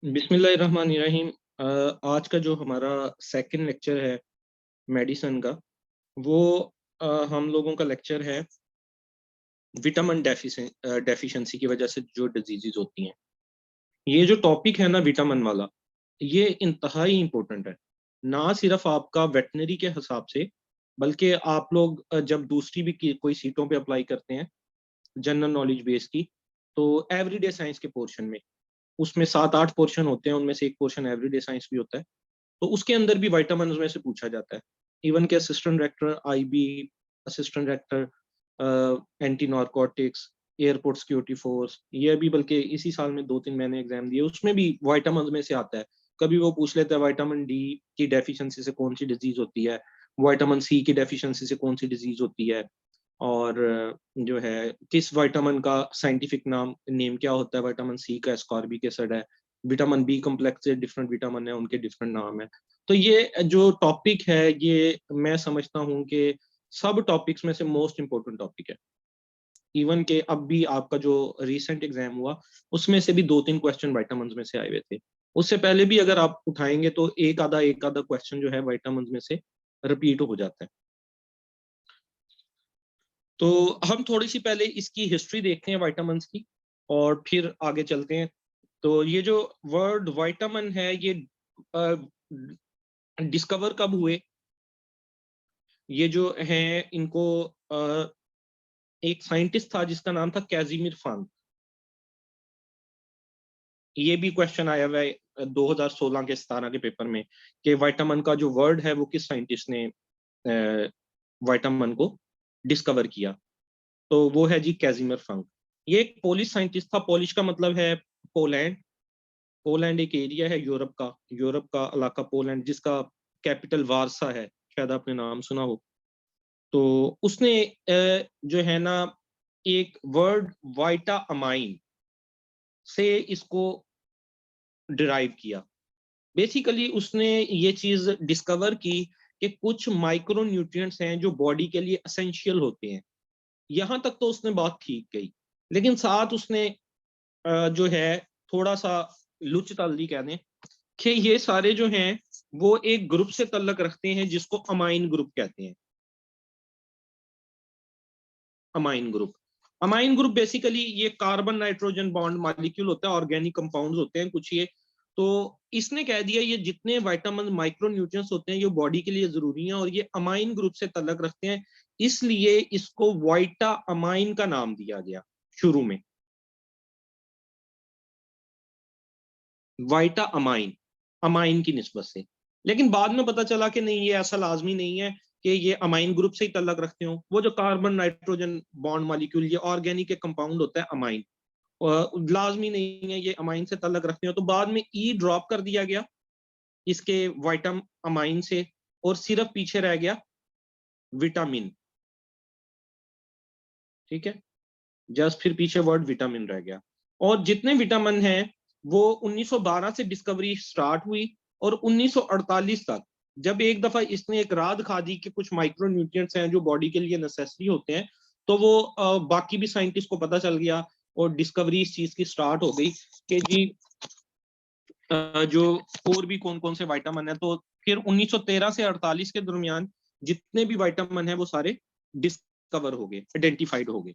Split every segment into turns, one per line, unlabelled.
बिस्मिल्लाहिर्रहमानिर्रहीम। आज का जो हमारा सेकंड लेक्चर है मेडिसिन का, वो हम लोगों का लेक्चर है विटामिन डेफिशिएंसी की वजह से जो डिजीजेज होती हैं। ये जो टॉपिक है ना विटामिन वाला, ये इंतहाई इम्पोर्टेंट है। ना सिर्फ आपका वेटनरी के हिसाब से, बल्कि आप लोग जब दूसरी भी कोई सीटों पे अप्लाई करते हैं जनरल नॉलेज बेस की, तो एवरीडे साइंस के पोर्शन में उसमें 7-8 पोर्शन होते हैं, उनमें से एक पोर्शन एवरीडे साइंस भी होता है। तो उसके अंदर भी विटामिन में से पूछा जाता है। इवन के assistant director IB, assistant director anti narcotics, airport security force, ये भी बल्कि इसी साल में 2-3 मैंने एग्जाम दिए, उसमें भी विटामिन में से आता है। कभी वो पूछ लेता है विटामिन डी की डेफिशिएंसी से कौन सी डिजीज होती है, विटामिन सी की डेफिशिएंसी से कौन सी डिजीज होती है, और जो है किस विटामिन का साइंटिफिक नेम क्या होता है। विटामिन सी का एस्कॉर्बिक एसिड है, विटामिन बी कम्प्लेक्स से डिफरेंट विटामिन है, उनके डिफरेंट नाम है। तो ये जो टॉपिक है, ये मैं समझता हूँ कि सब टॉपिक्स में से मोस्ट इम्पोर्टेंट टॉपिक है। इवन के अब भी आपका जो रिसेंट एग्जाम हुआ, उसमें से भी 2-3 क्वेश्चन विटामिन में से आए हुए थे। उससे पहले भी अगर आप उठाएंगे तो एक आधा क्वेश्चन जो है विटामिन में से रिपीट हो जाता है। तो हम थोड़ी सी पहले इसकी हिस्ट्री देखते हैं विटामिन की, और फिर आगे चलते हैं। तो ये जो वर्ड विटामिन है, ये डिस्कवर कब हुए? ये जो है इनको एक साइंटिस्ट था जिसका नाम था कैजिमिर फंक। ये भी क्वेश्चन आया हुआ है 2016 के 17 के पेपर में कि विटामिन का जो वर्ड है वो किस साइंटिस्ट ने विटामिन को डिस्कवर किया। तो वो है जी कैजिमिर फंक। ये एक पोलिश साइंटिस्ट था। पोलिश का मतलब है पोलैंड। पोलैंड एक एरिया है यूरोप का इलाका पोलैंड, जिसका कैपिटल वारसा है, शायद आपने नाम सुना हो। तो उसने जो है ना एक वर्ड वाइटा अमाइन से इसको डिराइव किया। बेसिकली उसने ये चीज डिस्कवर की कि कुछ माइक्रो न्यूट्रिएंट्स हैं जो बॉडी के लिए एसेंशियल होते हैं। यहां तक तो उसने बात ठीक कही, लेकिन साथ उसने जो है थोड़ा सा लुच डाल दी, कह दें कि ये सारे जो हैं वो एक ग्रुप से तल्लक रखते हैं जिसको अमाइन ग्रुप कहते हैं। Amine group, amine group basically ये कार्बन नाइट्रोजन बॉन्ड मॉलिक्यूल होता है, ऑर्गेनिक कंपाउंड्स होते हैं कुछ ये। तो इसने कह दिया ये जितने विटामिन माइक्रो न्यूट्रिएंट्स होते हैं ये बॉडी के लिए जरूरी हैं और ये अमाइन ग्रुप से तल्लक रखते हैं, इसलिए इसको वाइटा अमाइन का नाम दिया गया शुरू में। वाइटा अमाइन, अमाइन की निस्बत से। लेकिन बाद में पता चला कि नहीं, ये ऐसा लाजमी नहीं है कि ये अमाइन ग्रुप से ही तल्लक रखते हो। वो जो कार्बन नाइट्रोजन बॉन्ड मॉलिक्यूल, ये ऑर्गेनिक एक कंपाउंड होता है अमाइन, लाजमी नहीं है ये अमाइन से तल्लक रखते हो। तो बाद में ई ड्रॉप कर दिया गया इसके वाइटम अमाइन से, और सिर्फ पीछे रह गया विटामिन। ठीक है, जस्ट फिर पीछे वर्ड विटामिन रह गया। और जितने विटामिन हैं वो 1912 से डिस्कवरी स्टार्ट हुई, और 1948 तक जब एक दफा इसने एक राद खा दी कि कुछ माइक्रो न्यूट्रिएंट्स हैं जो बॉडी के लिए नेसेसरी होते हैं, तो वो बाकी भी साइंटिस्ट को पता चल गया और डिस्कवरी इस चीज की स्टार्ट हो गई कि जी जो और भी कौन कौन से विटामिन है। तो फिर 1913 से 48 के दरमियान जितने भी विटामिन है वो सारे डिस्कवर हो गए, आइडेंटिफाइड हो गए।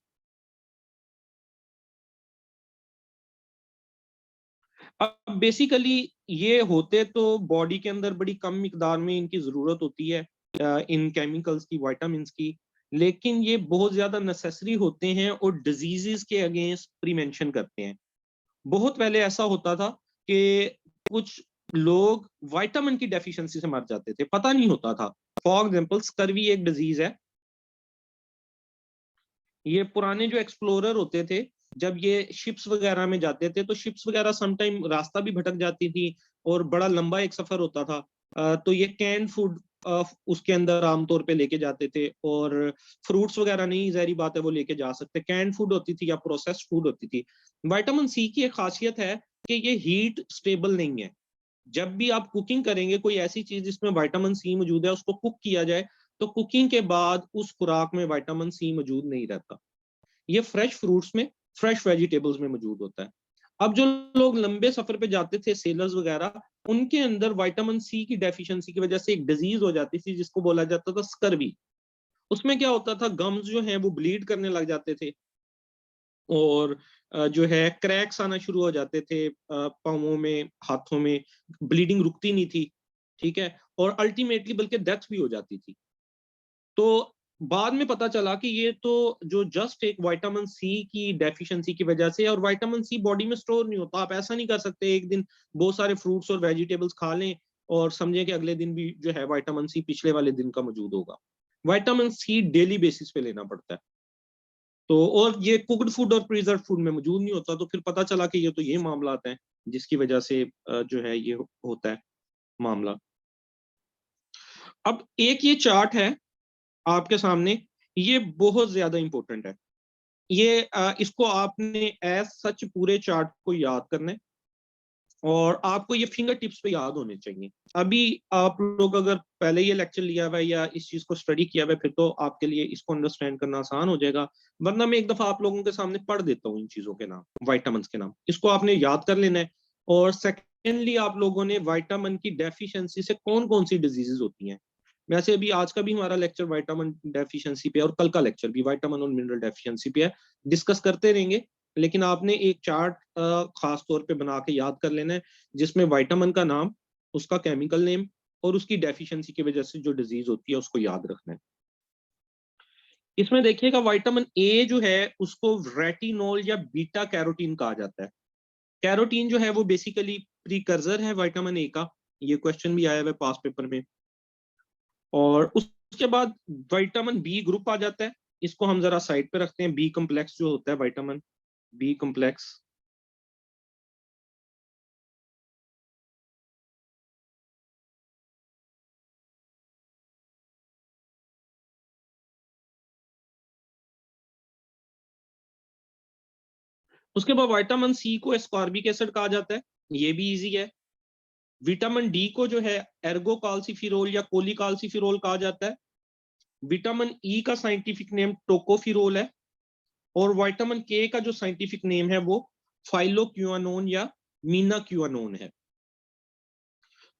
अब बेसिकली ये होते तो बॉडी के अंदर बड़ी कम मिकदार में इनकी जरूरत होती है, इन केमिकल्स की, विटामिन की, लेकिन ये बहुत ज्यादा नेसेसरी होते हैं और डिजीजेस के अगेंस्ट प्रिवेंशन करते हैं। बहुत पहले ऐसा होता था कि कुछ लोग विटामिन की डेफिशिएंसी से मर जाते थे, पता नहीं होता था। फॉर एग्जांपल स्कर्वी एक डिजीज है। ये पुराने जो एक्सप्लोरर होते थे, जब ये शिप्स वगैरह में जाते थे तो शिप्स वगैरह समटाइम रास्ता भी भटक जाती थी और बड़ा लंबा एक सफर होता था। तो ये कैंड फूड उसके अंदर आमतौर पे लेके जाते थे, और फ्रूट्स वगैरह नहीं, जहरी बात है वो लेके जा सकते। कैंड फूड होती थी या प्रोसेस्ड फूड होती थी। विटामिन सी की एक खासियत है कि ये हीट स्टेबल नहीं है। जब भी आप कुकिंग करेंगे, कोई ऐसी चीज जिसमें विटामिन सी मौजूद है उसको कुक किया जाए, तो कुकिंग के बाद उस खुराक में विटामिन सी मौजूद नहीं रहता। ये फ्रेश फ्रूट्स में, फ्रेश वेजिटेबल्स में मौजूद होता है। अब जो लोग लंबे सफर पे जाते थे, सेलर्स वगैरह, उनके अंदर विटामिन सी की डेफिशिएंसी की वजह से एक डिजीज हो जाती थी जिसको बोला जाता था स्कर्वी। उसमें क्या होता था, गम्स जो हैं वो ब्लीड करने लग जाते थे, और जो है क्रैक्स आना शुरू हो जाते थे पाँवों में, हाथों में, ब्लीडिंग रुकती नहीं थी, ठीक है, और अल्टीमेटली बल्कि डेथ भी हो जाती थी। तो बाद में पता चला कि ये तो जो जस्ट एक विटामिन सी की डेफिशिएंसी की वजह से, और विटामिन सी बॉडी में स्टोर नहीं होता। आप ऐसा नहीं कर सकते एक दिन बहुत सारे फ्रूट्स और वेजिटेबल्स खा लें और समझें कि अगले दिन भी जो है विटामिन सी पिछले वाले दिन का मौजूद होगा। विटामिन सी डेली बेसिस पे लेना पड़ता है। तो और ये कुक्ड फूड और प्रिजर्व फूड में मौजूद नहीं होता, तो फिर पता चला कि ये तो ये मामला हैं जिसकी वजह से जो है ये होता है मामला। अब एक ये चार्ट है आपके सामने, ये बहुत ज्यादा इंपॉर्टेंट है। ये इसको आपने एज सच पूरे चार्ट को याद करना है, और आपको ये फिंगर टिप्स पे याद होने चाहिए। अभी आप लोग अगर पहले ये लेक्चर लिया हुआ है या इस चीज को स्टडी किया हुआ है, फिर तो आपके लिए इसको अंडरस्टैंड करना आसान हो जाएगा। वरना मैं एक दफा आप लोगों के सामने पढ़ देता हूँ इन चीजों के नाम, विटामिन के नाम, इसको आपने याद कर लेना है। और सेकेंडली आप लोगों ने विटामिन की डेफिशिएंसी से कौन कौन सी डिजीजेस होती हैं। वैसे अभी आज का भी हमारा लेक्चर विटामिन डेफिशिएंसी पे है, और कल का लेक्चर भी विटामिन और मिनरल डेफिशिएंसी पे है, डिस्कस करते रहेंगे। लेकिन आपने एक चार्ट खास तौर पे बना के याद कर लेना है, जिसमें विटामिन का नाम, उसका केमिकल नेम, और उसकी डेफिशिएंसी की वजह से जो डिजीज होती है उसको याद रखना है। इसमें देखिएगा विटामिन ए जो है उसको रेटिनोल या बीटा कैरोटीन कहा जाता है। कैरोटीन जो है वो बेसिकली प्रीकर्सर है विटामिन ए का, ये क्वेश्चन भी आया है पास पेपर में। और उसके बाद विटामिन बी ग्रुप आ जाता है, इसको हम जरा साइड पे रखते हैं। बी कम्प्लेक्स जो होता है, विटामिन बी कम्प्लेक्स। उसके बाद विटामिन सी को एस्कॉर्बिक एसिड कहा जाता है, ये भी इजी है। विटामिन डी को जो है एर्गो काल्सीफिरोल या कोलिकाल्सीफिरोल कहा जाता है। विटामिन ई का साइंटिफिक नेम टोकोफिरोल है। और विटामिन के का जो साइंटिफिक नेम है वो फाइलोक्यूआनोन या मीनाक्यूआनोन है।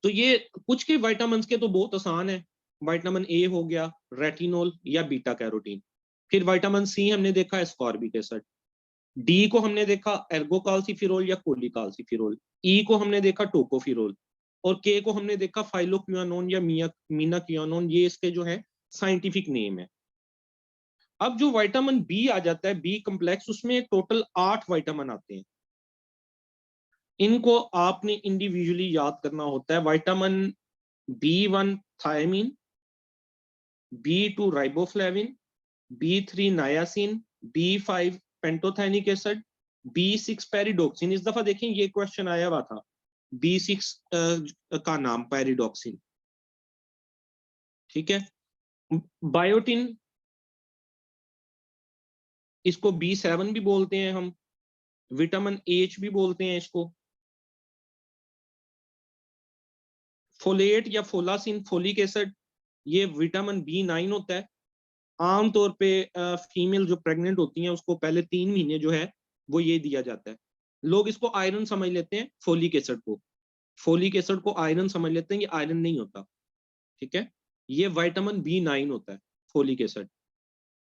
तो ये कुछ के विटामिन के तो बहुत आसान है। विटामिन ए हो गया, रेटिनोल या बीटा कैरोटीन। फिर विटामिन सी हमने देखा एस्कॉर्बिक एसिड, डी को हमने देखा एर्गोकाल्सीफिरोल या कोलिकाल्सीफिरोल, ई को हमने देखा टोकोफिरोल, और के को हमने देखा फाइलोक्यूआनोन या मीनाक्यूआनोन। ये इसके जो है साइंटिफिक नेम है। अब जो विटामिन बी आ जाता है, बी कम्प्लेक्स, उसमें टोटल 8 विटामिन आते हैं। इनको आपने इंडिविजुअली याद करना होता है। Vitamin B 1 thiamine, B 2 riboflavin, B 3 niacin, B 5 pantothenic acid, B 6 pyridoxine. इस दफा देखें ये क्वेश्चन आया हुआ था, बी 6 का नाम पेरिडोक्सिन, ठीक है। बायोटिन, इसको बी 7 भी बोलते हैं हम, विटामिन एच भी बोलते हैं इसको। फोलेट या फोलासिन, फोलिक एसिड, ये विटामिन बी 9 होता है। आमतौर पे फीमेल जो प्रेग्नेंट होती हैं उसको पहले 3 महीने जो है वो ये दिया जाता है। लोग इसको आयरन समझ लेते हैं, फोलिक एसिड को, फोलिक एसिड को आयरन समझ लेते हैं, ये आयरन नहीं होता, ठीक है। ये विटामिन बी 9 होता है, folic acid.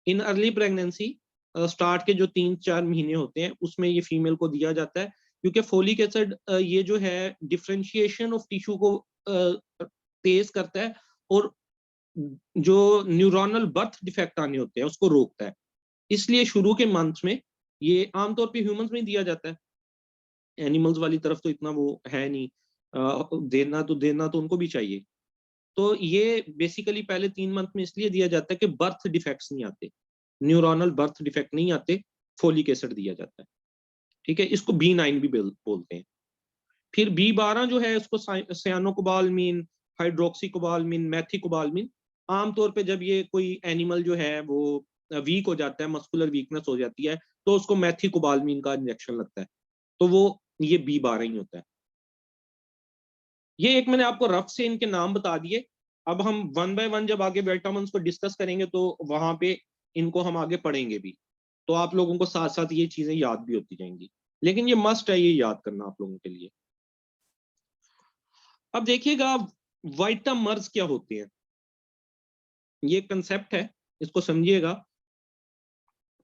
In early pregnancy, start के जो 3-4 महीने होते हैं उसमें ये फीमेल को दिया जाता है, क्योंकि फोलिक एसिड ये जो है डिफ्रेंशिएशन ऑफ टिश्यू को तेज करता है, और जो न्यूरोनल बर्थ डिफेक्ट आने होते हैं उसको रोकता है। इसलिए शुरू के मंथ्स में ये आमतौर पे ह्यूमंस में दिया जाता है, एनिमल्स वाली तरफ तो इतना वो है नहीं। देना तो उनको भी चाहिए। तो ये बेसिकली पहले 3 मंथ में इसलिए दिया जाता है कि बर्थ डिफेक्ट्स नहीं आते, न्यूरोनल बर्थ डिफेक्ट नहीं आते, फोलिक एसिड दिया जाता है, ठीक है। इसको बी 9 भी बोलते हैं। फिर बी 12 जो है उसको सयानोकोबालमीन, हाइड्रोक्सीकोबालमीन, मैथिकोबालमीन। आमतौर पे जब ये कोई एनिमल जो है वो वीक हो जाता है, मस्कुलर वीकनेस हो जाती है, तो उसको मैथिकोबालमीन का इंजेक्शन लगता है, तो वो ये बी 12 ही होता है। ये एक मैंने आपको रफ से इनके नाम बता दिए। अब हम वन बाय वन जब आगे विटामिन को डिस्कस करेंगे तो वहां पे इनको हम आगे पढ़ेंगे भी, तो आप लोगों को साथ साथ ये चीजें याद भी होती जाएंगी। लेकिन ये मस्ट है, ये याद करना आप लोगों के लिए। अब देखिएगा वाइटामर्स क्या होते हैं, ये कंसेप्ट है, इसको समझिएगा।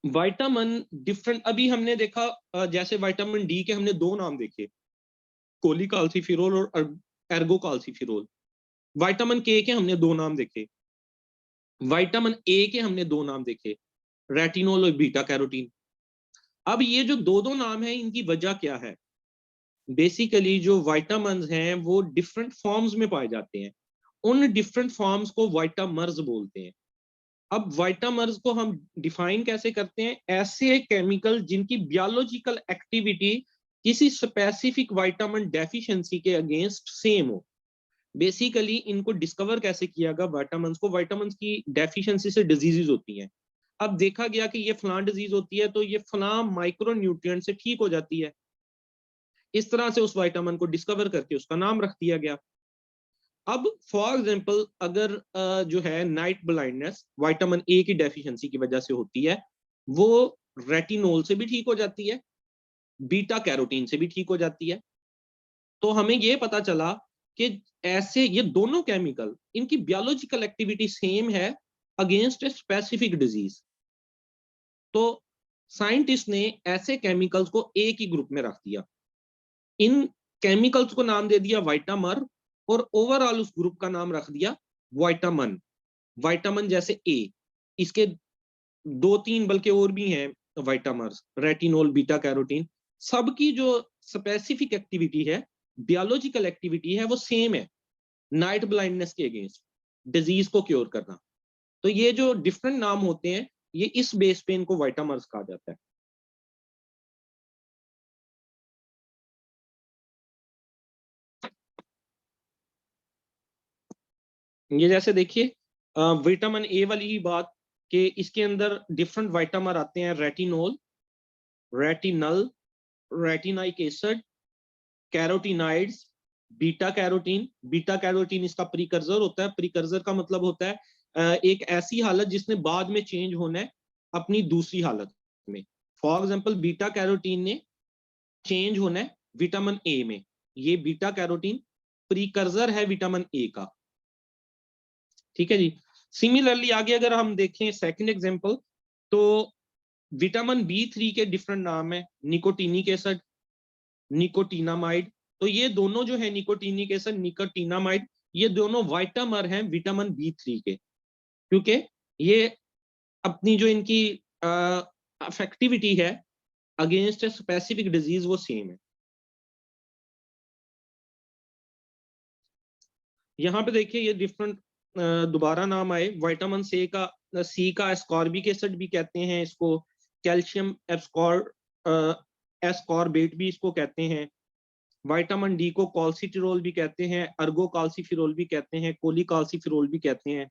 विटामिन डिफरेंट, अभी हमने देखा जैसे विटामिन डी के हमने दो नाम देखे, कोलिकाल्सिफेरॉल और एर्गोकाल्सिफेरॉल। विटामिन के हमने दो नाम देखे, विटामिन ए के हमने दो नाम देखे, रेटिनोल और बीटा कैरोटीन। अब ये जो दो दो नाम है, इनकी वजह क्या है? बेसिकली जो विटामिन हैं वो डिफरेंट फॉर्म्स में पाए जाते हैं, उन डिफरेंट फॉर्म्स को विटामर्स बोलते हैं। अब विटामर्स को हम डिफाइन कैसे करते हैं? ऐसे केमिकल जिनकी बायोलॉजिकल एक्टिविटी किसी स्पेसिफिक विटामिन डेफिशिएंसी के अगेंस्ट सेम हो। बेसिकली इनको डिस्कवर कैसे किया गया? विटामिन की डेफिशिएंसी से डिजीजेज होती हैं। अब देखा गया कि ये फलां डिजीज होती है तो ये फलां माइक्रो न्यूट्रिएंट से ठीक हो जाती है, इस तरह से उस विटामिन को डिस्कवर करके उसका नाम रख दिया गया। अब फॉर एग्जांपल अगर जो है नाइट ब्लाइंडनेस विटामिन ए की डेफिशिएंसी की वजह से होती है, वो रेटिनोल से भी ठीक हो जाती है, बीटा कैरोटीन से भी ठीक हो जाती है। तो हमें ये पता चला कि ऐसे ये दोनों केमिकल, इनकी बायोलॉजिकल एक्टिविटी सेम है अगेंस्ट ए स्पेसिफिक डिजीज। तो साइंटिस्ट ने ऐसे केमिकल्स को एक ही ग्रुप में रख दिया, इन केमिकल्स को नाम दे दिया विटामर, और ओवरऑल उस ग्रुप का नाम रख दिया विटामिन। विटामिन जैसे ए, इसके दो तीन बल्कि और भी हैं विटामर्स, रेटिनोल, बीटा कैरोटीन, सबकी जो स्पेसिफिक एक्टिविटी है, बायोलॉजिकल एक्टिविटी है, वो सेम है, नाइट ब्लाइंडनेस के अगेंस्ट, डिजीज को क्योर करना। तो ये जो डिफरेंट नाम होते हैं, ये इस बेस पे इनको विटामर्स कहा जाता है। ये जैसे देखिए विटामिन ए वाली ही बात, कि इसके अंदर डिफरेंट विटामिन आते हैं, retinol, retinal, retinoic acid, carotenoids, beta carotene. Beta carotene इसका प्रीकर्सर होता है। प्रीकर्सर का मतलब होता है एक ऐसी हालत जिसने बाद में चेंज होना है अपनी दूसरी हालत में। फॉर एग्जांपल बीटा कैरोटीन ने चेंज होना है विटामिन ए में, ये बीटा कैरोटीन प्रीकर्सर है विटामिन ए का। ठीक है जी। सिमिलरली आगे अगर हम देखें सेकंड एग्जांपल, तो विटामिन बी3 के डिफरेंट नाम है, निकोटीनिक एसिड, निकोटीनामाइड। तो ये दोनों जो है निकोटीनिक एसिड, निकोटीनामाइड, ये दोनों विटामर हैं विटामिन बी3 के, क्योंकि ये अपनी जो इनकी अफेक्टिविटी है अगेंस्ट स्पेसिफिक डिजीज वो सेम है। यहाँ पे देखिए ये डिफरेंट दोबारा नाम आए, विटामिन सी का एस्कॉर्बिक एसिड भी कहते हैं इसको, कैल्शियम एस्कॉर्बेट भी इसको कहते हैं, विटामिन डी को कॉल्सिटिरोल भी कहते हैं, अर्गोकाल्सिफेरॉल भी कहते हैं, कोलिकाल्सिफेरॉल भी कहते हैं।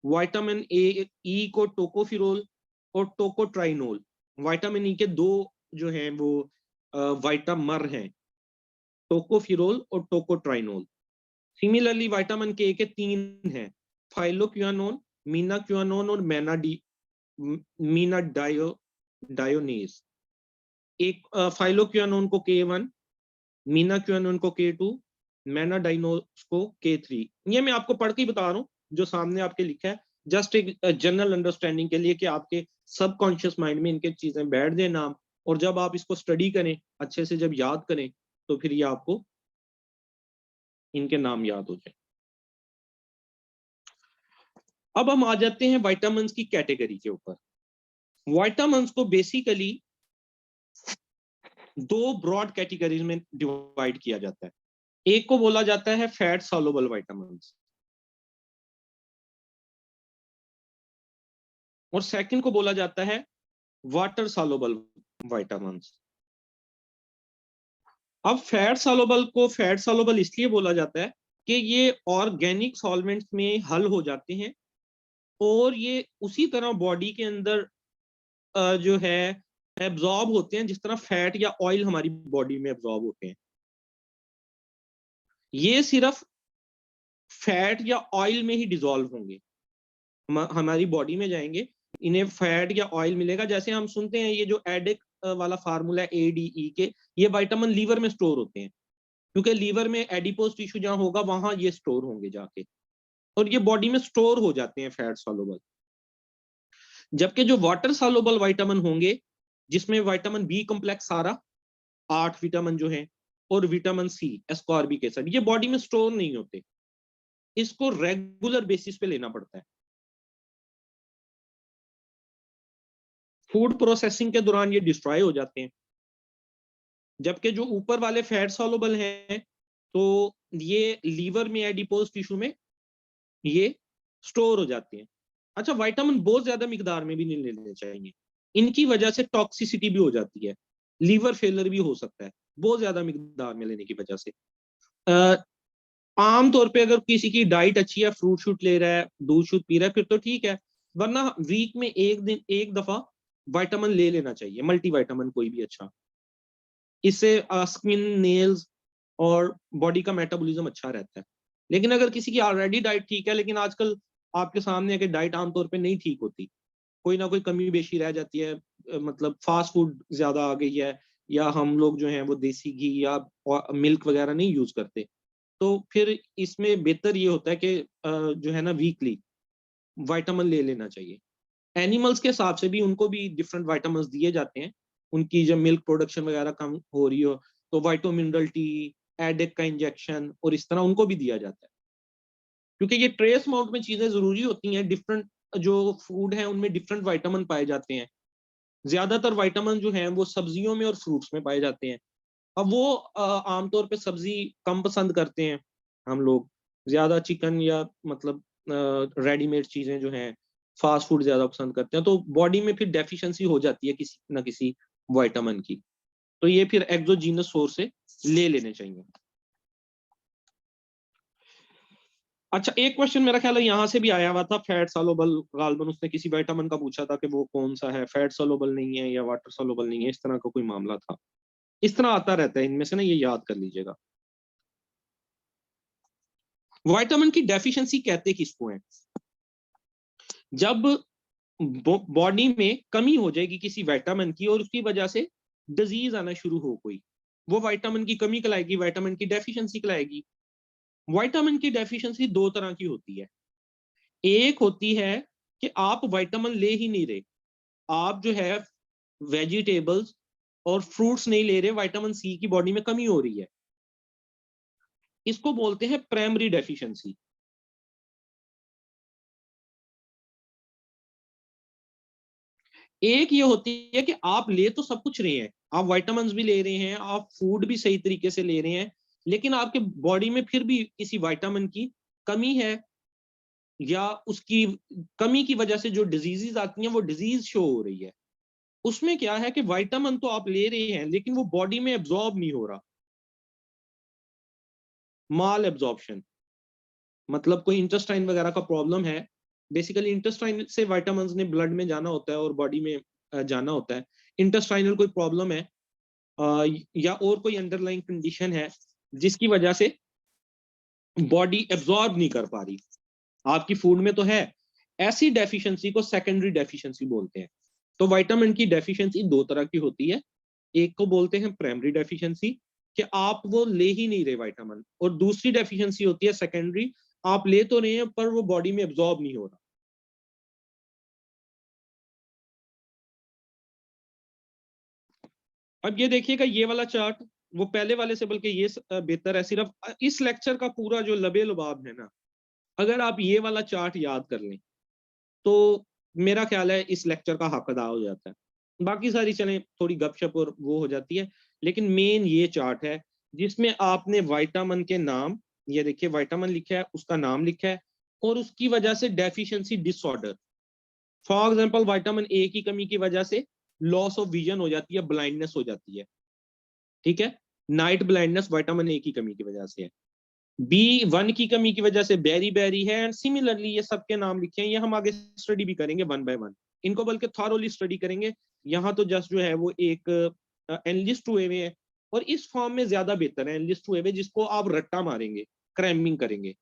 विटामिन ए ई को टोकोफिरोल और टोकोट्राइनोल, विटामिन ई के दो जो हैं वो विटामर हैं, टोकोफिरोल और टोकोट्राइनोल। सिमिलरली विटामिन के तीन हैं, फाइलोक्विनोन, मीनाक्विनोन और मीनाडायो डायोनेज। एक फाइलोक्विनोन को K1, मीनाक्विनोन को K2, मैनाडाइनोस को K3। ये मैं आपको पढ़ के ही बता रहा हूँ जो सामने आपके लिखा है, जस्ट एक जनरल अंडरस्टैंडिंग के लिए कि आपके सबकॉन्शियस माइंड में इनके चीजें बैठ जाए नाम, और जब आप इसको स्टडी करें अच्छे से, जब याद करें, तो फिर ये आपको इनके नाम याद हो जाए। अब हम आ जाते हैं विटामिन की कैटेगरी के ऊपर। विटामिन को बेसिकली दो ब्रॉड कैटेगरीज में डिवाइड किया जाता है। एक को बोला जाता है फैट सॉल्युबल विटामिन, और सेकंड को बोला जाता है वाटर सॉल्युबल विटामिन। अब फैट सॉल्युबल को फैट सॉल्युबल इसलिए बोला जाता है कि ये ऑर्गेनिक सॉल्वेंट्स में हल हो जाते हैं, और ये उसी तरह बॉडी के अंदर जो है एब्जॉर्ब होते हैं जिस तरह फैट या ऑयल हमारी बॉडी में एब्जॉर्ब होते हैं। ये सिर्फ फैट या ऑयल में ही डिसॉल्व होंगे, हमारी बॉडी में जाएंगे, इन्हें फैट या ऑयल मिलेगा। जैसे हम सुनते हैं ये जो वाला फार्मूला है ADE के, ये विटामिन लीवर में स्टोर होते हैं, क्योंकि लीवर में एडिपोज टिश्यू जहां होगा वहां ये स्टोर होंगे जाके, और ये बॉडी में स्टोर हो जाते हैं फैट सॉल्युबल। जबकि जो वाटर सॉल्युबल विटामिन होंगे, जिसमें विटामिन बी कॉम्प्लेक्स सारा 8 विटामिन जो है, और विटामिन सी एस्कॉर्बिक एसिड, ये बॉडी में स्टोर नहीं होते, इसको रेगुलर बेसिस पे लेना पड़ता है। फूड प्रोसेसिंग के दौरान ये डिस्ट्रॉय हो जाते हैं। जबकि जो ऊपर वाले फैट सॉल्युबल हैं, तो ये लीवर में एडिपोज टिश्यू में ये स्टोर हो जाते हैं। अच्छा, विटामिन बहुत ज्यादा मिकदार में भी नहीं लेने चाहिए, इनकी वजह से टॉक्सिसिटी भी हो जाती है, लीवर फेलर भी हो सकता है बहुत ज्यादा मिकदार में लेने की वजह से। आम तौर पे अगर किसी की डाइट अच्छी है, फ्रूट शूट ले रहा है, दूध शूट पी रहा है, फिर तो ठीक है, वरना वीक में एक दफा विटामिन ले लेना चाहिए, मल्टी विटामिन कोई भी अच्छा। इससे स्किन, नेल्स और बॉडी का मेटाबॉलिज्म अच्छा रहता है। लेकिन अगर किसी की ऑलरेडी डाइट ठीक है, लेकिन आजकल आपके सामने है कि डाइट आमतौर पे नहीं ठीक होती, कोई ना कोई कमी बेशी रह जाती है, मतलब फास्ट फूड ज्यादा आ गई है, या हम लोग जो हैं वो देसी घी या मिल्क वगैरह नहीं यूज करते, तो फिर इसमें बेहतर ये होता है कि जो है ना वीकली विटामिन ले लेना चाहिए। एनिमल्स के हिसाब से भी उनको भी डिफरेंट विटामिन दिए जाते हैं, उनकी जब मिल्क प्रोडक्शन वगैरह कम हो रही हो तो विटामिनरल टी, एडेक का इंजेक्शन, और इस तरह उनको भी दिया जाता है, क्योंकि ये ट्रेस अमाउंट में चीजें जरूरी होती हैं। डिफरेंट जो फूड है उनमें डिफरेंट विटामिन पाए जाते हैं। ज्यादातर विटामिन जो हैं वो सब्जियों में और फ्रूट्स में पाए जाते हैं। अब वो आमतौर पे सब्जी कम पसंद करते हैं हम लोग, ज्यादा चिकन या मतलब रेडीमेड चीजें जो हैं, फास्ट फूड ज्यादा पसंद करते हैं, तो बॉडी में फिर डेफिशिएंसी हो जाती है किसी ना किसी विटामिन की, तो ये फिर एक्सोजीनस सोर्स से ले लेने चाहिए। अच्छा, एक क्वेश्चन मेरा ख्याल है यहाँ से भी आया हुआ था, फैट सॉल्युबल, गालबन उसने किसी विटामिन का पूछा था कि वो कौन सा है, फैट सॉल्युबल नहीं है या वाटर सॉल्युबल नहीं है, इस तरह का कोई मामला था। इस तरह आता रहता है इनमें से ना, ये याद कर लीजिएगा। विटामिन की डेफिशिएंसी कहते किसको है? जब बॉडी में कमी हो जाएगी किसी विटामिन की और उसकी वजह से डिजीज आना शुरू हो कोई, वो विटामिन की कमी कहलाएगी, विटामिन की डेफिशिएंसी कहलाएगी। विटामिन की डेफिशिएंसी दो तरह की होती है। एक होती है कि आप विटामिन ले ही नहीं रहे, आप जो है वेजिटेबल्स और फ्रूट्स नहीं ले रहे, विटामिन सी की बॉडी में कमी हो रही है, इसको बोलते हैं प्राइमरी डेफिशिएंसी। एक ये होती है कि आप ले तो सब कुछ रहे हैं, आप विटामिन भी ले रहे हैं, आप फूड भी सही तरीके से ले रहे हैं, लेकिन आपके बॉडी में फिर भी किसी विटामिन की कमी है, या उसकी कमी की वजह से जो डिजीजेस आती हैं वो डिजीज शो हो रही है। उसमें क्या है कि विटामिन तो आप ले रहे हैं लेकिन वो बॉडी में एब्जॉर्ब नहीं हो रहा, माल एब्जॉर्प्शन, मतलब कोई इंटेस्टाइन वगैरह का प्रॉब्लम है। बेसिकली इंटेस्टाइन से विटामिन ने ब्लड में जाना होता है और बॉडी में जाना होता है। इंटेस्टाइनल कोई प्रॉब्लम है, या और कोई अंडरलाइंग कंडीशन है जिसकी वजह से बॉडी एब्जॉर्ब नहीं कर पा रही, आपकी फूड में तो है, ऐसी डेफिशिएंसी को सेकेंडरी डेफिशिएंसी बोलते हैं। तो विटामिन की डेफिशिएंसी दो तरह की होती है, एक को बोलते हैं प्राइमरी डेफिशिएंसी कि आप वो ले ही नहीं रहे विटामिन, और दूसरी डेफिशिएंसी होती है सेकेंडरी, आप ले तो रहे हैं पर वो बॉडी में एब्जॉर्ब नहीं हो रहा। अब ये देखिएगा, ये वाला चार्ट वो पहले वाले से बल्कि ये बेहतर है। सिर्फ इस लेक्चर का पूरा जो लबे लुबाब है ना, अगर आप ये वाला चार्ट याद कर लें तो मेरा ख्याल है इस लेक्चर का हक अदा हो जाता है। बाकी सारी चलें थोड़ी गपशप और वो हो जाती है, लेकिन मेन ये चार्ट है जिसमें आपने विटामिन के नाम, ये देखिए विटामिन लिखा है, उसका नाम लिखा है, और उसकी वजह से deficiency disorder. For example vitamin A की कमी की वजह से लॉस ऑफ विजन हो जाती है, ब्लाइंडनेस हो जाती है, ठीक है, नाइट ब्लाइंडनेस विटामिन ए की कमी की वजह से है। B1 की कमी की वजह से बेरी बेरी है, एंड सिमिलरली ये सबके नाम लिखे हैं, ये हम आगे स्टडी भी करेंगे वन बाय वन, इनको बल्कि थॉरोली स्टडी करेंगे। यहाँ तो जस्ट जो है वो एक एनलिस्ट हुए हुए है, और इस फॉर्म में ज्यादा बेहतर है एनलिस्ट हुए हुए, जिसको आप रट्टा मारेंगे, क्रैमिंग करेंगे।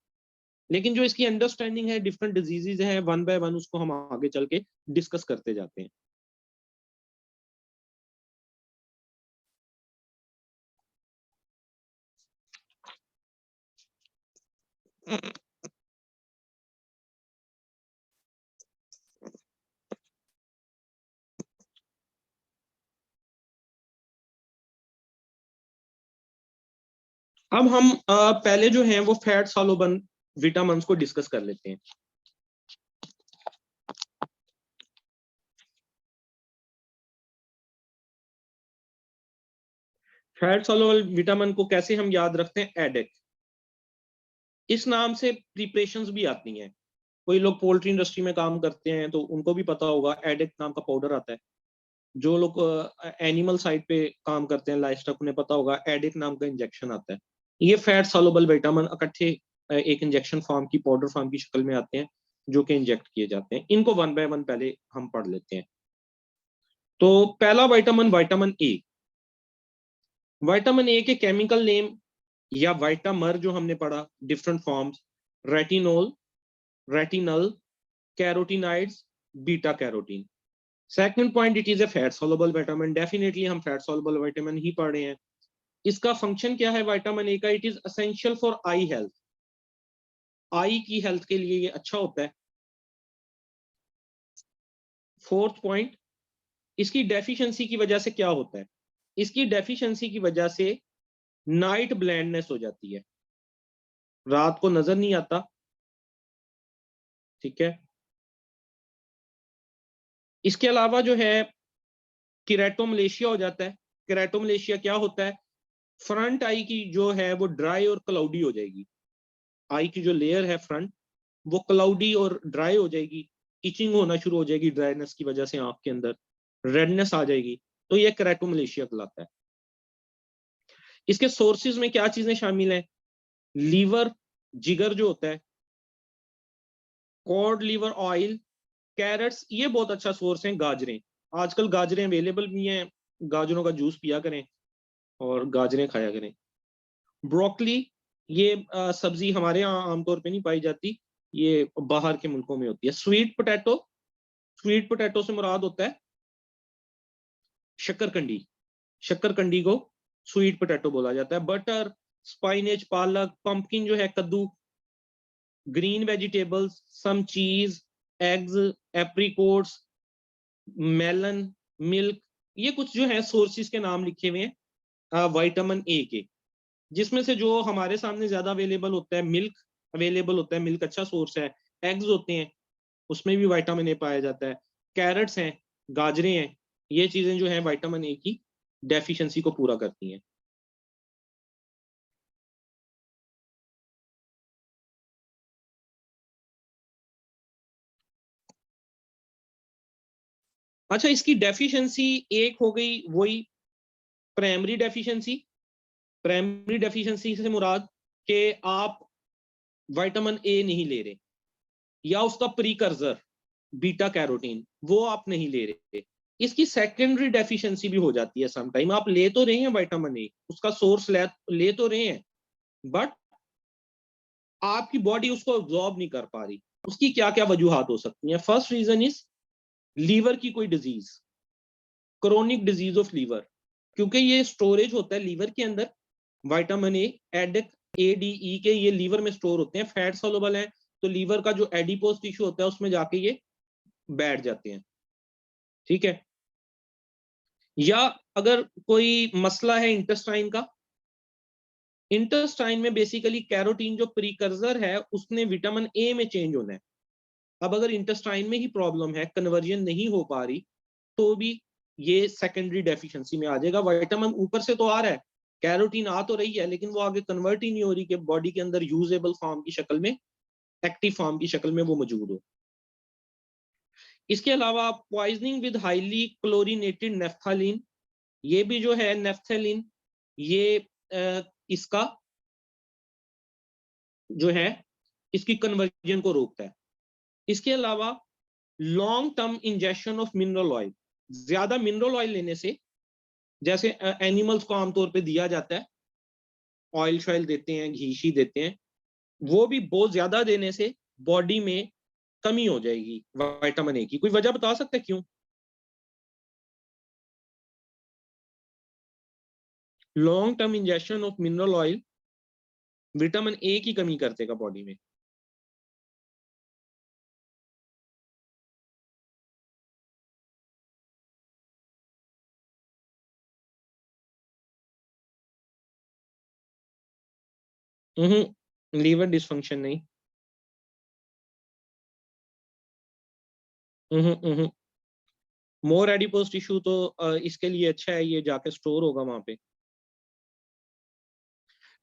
लेकिन जो इसकी अंडरस्टैंडिंग है, डिफरेंट डिजीजेज है, वन बाय वन उसको हम आगे चल के डिस्कस करते जाते हैं। अब हम पहले जो हैं वो फैट सॉल्युबल विटामिन्स को डिस्कस कर लेते हैं। फैट सॉल्युबल विटामिन को कैसे हम याद रखते हैं? एडेक, इस नाम से प्रिपरेशंस भी आती हैं। कोई लोग पोल्ट्री इंडस्ट्री में काम करते हैं तो उनको भी पता होगा, एडेक नाम का पाउडर आता है। जो लोग एनिमल साइड पे काम करते हैं, लाइफ स्टॉक, उन्हें पता होगा एडिक नाम का इंजेक्शन आता है। ये फैट सॉल्युबल विटामिन इकट्ठे एक इंजेक्शन फॉर्म की, पाउडर फॉर्म की शक्ल में आते हैं, जो कि इंजेक्ट किए जाते हैं। इनको वन बाय वन पहले हम पढ़ लेते हैं। तो पहला vitamin, vitamin A. Vitamin A के केमिकल नेम या विटामर जो हमने पढ़ा, different forms: retinol, retinal, carotenoids, beta carotene. Second point, it is a fat soluble vitamin. Definitely हम फैट सॉल्युबल विटामिन ही पढ़ रहे हैं। इसका फंक्शन क्या है विटामिन ए का? It is essential for eye health. Eye की हेल्थ के लिए ये अच्छा होता है। फोर्थ पॉइंट, इसकी डेफिशिएंसी की वजह से क्या होता है? इसकी डेफिशिएंसी की वजह से नाइट ब्लाइंडनेस हो जाती है, रात को नजर नहीं आता। ठीक है। इसके अलावा जो है किरेटोमलेशिया हो जाता है। किरेटोमलेशिया क्या होता है? फ्रंट आई की जो है वो ड्राई और क्लाउडी हो जाएगी। आई की जो लेयर है फ्रंट, वो क्लाउडी और ड्राई हो जाएगी। इचिंग होना शुरू हो जाएगी ड्राइनेस की वजह से, आंख के अंदर रेडनेस आ जाएगी। तो ये केराटोमलेशिया कहलाता है। इसके सोर्सेज में क्या चीजें शामिल हैं? लीवर, जिगर जो होता है, कॉड लिवर ऑयल, कैरेट्स, ये बहुत अच्छा सोर्स है। गाजरें, आजकल गाजरें अवेलेबल भी हैं, गाजरों का जूस पिया करें और गाजरें खाया करें। ब्रोकली, ये सब्जी हमारे यहाँ आमतौर पे नहीं पाई जाती, ये बाहर के मुल्कों में होती है। स्वीट पोटैटो, स्वीट पोटैटो से मुराद होता है शक्करकंडी। शक्करकंडी को स्वीट पोटैटो बोला जाता है। बटर, स्पाइनेच, पालक, पंपकिन जो है, कद्दू, ग्रीन वेजिटेबल्स, सम चीज, एग्स, एप्रिकोट्स, मेलन, मिल्क, ये कुछ जो है सोर्सेज के नाम लिखे हुए हैं विटामिन ए के। जिसमें से जो हमारे सामने ज्यादा अवेलेबल होता है, मिल्क अवेलेबल होता है, मिल्क अच्छा सोर्स है। एग्स होते हैं, उसमें भी विटामिन ए पाया जाता है। कैरेट्स हैं, गाजरें हैं, ये चीजें जो है विटामिन ए की डेफिशिएंसी को पूरा करती हैं। अच्छा, इसकी डेफिशिएंसी एक हो गई वही प्राइमरी डेफिशिएंसी। प्राइमरी डेफिशिएंसी से मुराद कि आप विटामिन ए नहीं ले रहे, या उसका प्रीकर्सर बीटा कैरोटीन वो आप नहीं ले रहे। इसकी सेकेंडरी डेफिशिएंसी भी हो जाती है। सम टाइम आप ले तो रहे हैं विटामिन ए, उसका सोर्स ले तो रहे हैं, बट आपकी बॉडी उसको अब्सॉर्ब नहीं कर पा रही। उसकी क्या क्या वजूहत हो सकती हैं? फर्स्ट रीजन इज लीवर की कोई disease, chronic disease of liver, क्योंकि ये स्टोरेज होता है लीवर के अंदर। विटामिन ए, एडिक, एडीई के, ये लीवर में स्टोर होते हैं, फैट सॉल्युबल है, तो लीवर का जो एडिपोज टिश्यू होता है उसमें जाके ये बैठ जाते हैं। ठीक है। या अगर कोई मसला है इंटेस्टाइन का, इंटेस्टाइन में बेसिकली कैरोटीन जो प्रीकर्सर है उसने विटामिन ए में चेंज होना है। अब अगर इंटेस्टाइन में ही प्रॉब्लम है, कन्वर्जन नहीं हो पा रही, तो भी ये सेकेंडरी डेफिशिएंसी में आ जाएगा। विटामिन ऊपर से तो आ रहा है, कैरोटीन आ तो रही है, लेकिन वो आगे कन्वर्ट ही नहीं हो रही कि बॉडी के अंदर यूजेबल फॉर्म की शक्ल में, एक्टिव फॉर्म की शक्ल में वो मौजूद हो। इसके अलावा पॉइजनिंग विद हाईली क्लोरीनेटेड नेफ्थालीन, ये भी जो है नेफ्थेलिन, ये इसका जो है इसकी कन्वर्जन को रोकता है। इसके अलावा long term injection of mineral oil, ज्यादा मिनरल ऑयल लेने से, जैसे एनिमल्स को आमतौर पे दिया जाता है, ऑयल शॉयल देते हैं, घी शी देते हैं, वो भी बहुत ज्यादा देने से बॉडी में कमी हो जाएगी विटामिन ए की। कोई वजह बता सकते हैं क्यों? Long term injection of mineral oil vitamin A की कमी कर देगा बॉडी में। लीवर डिसफंक्शन नहीं। मोर एडिपोज टिश्यू तो इसके लिए अच्छा है, ये जाके स्टोर होगा वहां पे।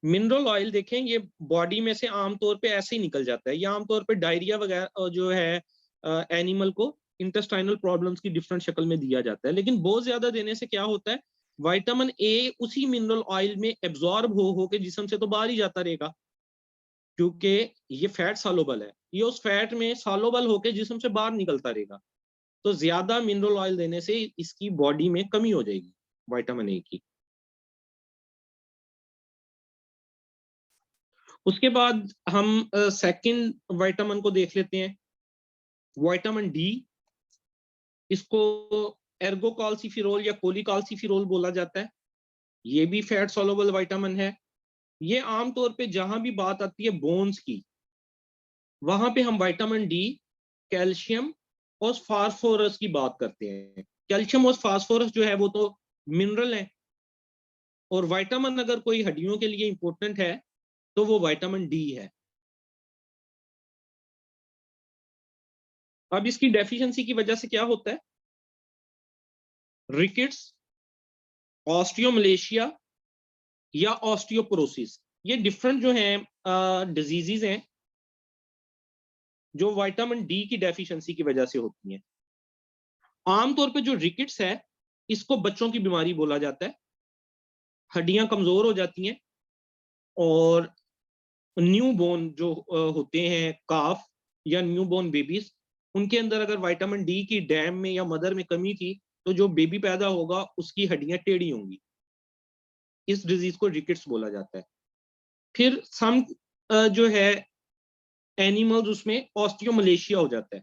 मिनरल ऑयल देखें, ये बॉडी में से आमतौर पे ऐसे ही निकल जाता है। ये आमतौर पे डायरिया वगैरह जो है एनिमल को इंटेस्टाइनल प्रॉब्लम्स की डिफरेंट शक्ल में दिया जाता है, लेकिन बहुत ज्यादा देने से क्या होता है, विटामिन ए उसी मिनरल ऑयल में एब्जॉर्ब हो के जिस्म से तो बाहर ही जाता रहेगा, क्योंकि ये फैट सालोबल है, ये उस फैट में सालोबल होके जिस्म से बाहर निकलता रहेगा। तो ज्यादा मिनरल ऑयल देने से इसकी बॉडी में कमी हो जाएगी विटामिन ए की। उसके बाद हम सेकंड विटामिन को देख लेते हैं, विटामिन डी। इसको एर्गोकाल्सिफेरॉल या कोलिकाल्सिफेरॉल बोला जाता है। ये भी फैट सोलुबल विटामिन है। ये आमतौर पे जहां भी बात आती है बोन्स की, वहां पे हम विटामिन डी, कैल्शियम और फास्फोरस की बात करते हैं। कैल्शियम और फास्फोरस जो है वो तो मिनरल है, और विटामिन अगर कोई हड्डियों के लिए इंपॉर्टेंट है तो वो विटामिन डी है। अब इसकी डेफिशिएंसी की वजह से क्या होता है, रिकेट्स, ऑस्टियोमलेशिया या ऑस्टियोपोरोसिस, ये डिफरेंट जो हैं डिजीजेज हैं जो विटामिन डी की डेफिशिएंसी की वजह से होती हैं। आमतौर पे जो रिकेट्स है, इसको बच्चों की बीमारी बोला जाता है। हड्डियां कमजोर हो जाती हैं, और न्यू बोर्न जो होते हैं काफ या न्यू बोर्न बेबीज, उनके अंदर अगर विटामिन डी की डैम में या मदर में कमी थी, तो जो बेबी पैदा होगा उसकी हड्डियां टेढ़ी होंगी। इस डिजीज को रिकेट्स बोला जाता है। फिर सम जो है एनिमल्स, उसमें ऑस्टियोमलेशिया हो जाता है।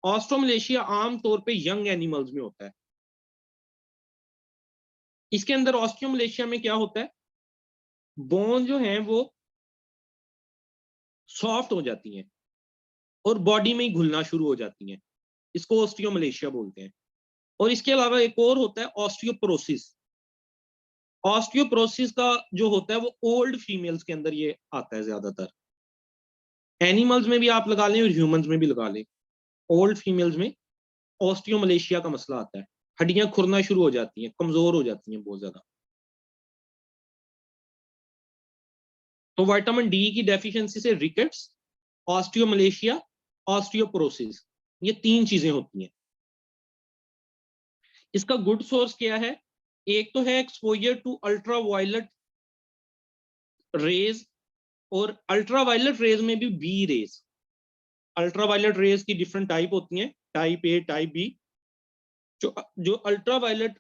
ऑस्टियोमलेशिया आमतौर पे यंग एनिमल्स में होता है। इसके अंदर ऑस्टियोमलेशिया में क्या होता है, बोन जो है वो सॉफ्ट हो जाती हैं और बॉडी में ही घुलना शुरू हो जाती हैं। इसको ऑस्टियोमलेशिया बोलते हैं। और इसके अलावा एक और होता है ऑस्टियोपोरोसिस। ऑस्टियोपोरोसिस का जो होता है वो ओल्ड फीमेल्स के अंदर ये आता है ज्यादातर। एनिमल्स में भी आप लगा लें और ह्यूमंस में भी लगा लें, ओल्ड फीमेल्स में ऑस्टियोमलेशिया का मसला आता है। हड्डियां खुरना शुरू हो जाती हैं, कमजोर हो जाती हैं बहुत ज्यादा। तो विटामिन डी की डेफिशिएंसी से रिकेट्स, ऑस्टियोमलेशिया, ऑस्टियोपोरोसिस, ये तीन चीजें होती हैं। इसका गुड सोर्स क्या है, एक तो है एक्सपोजर टू अल्ट्रावायलेट रेज, और अल्ट्रावायलेट रेज में भी बी रेज। अल्ट्रावायलेट रेज की डिफरेंट टाइप होती हैं, टाइप ए, टाइप बी। जो जो अल्ट्रावायलेट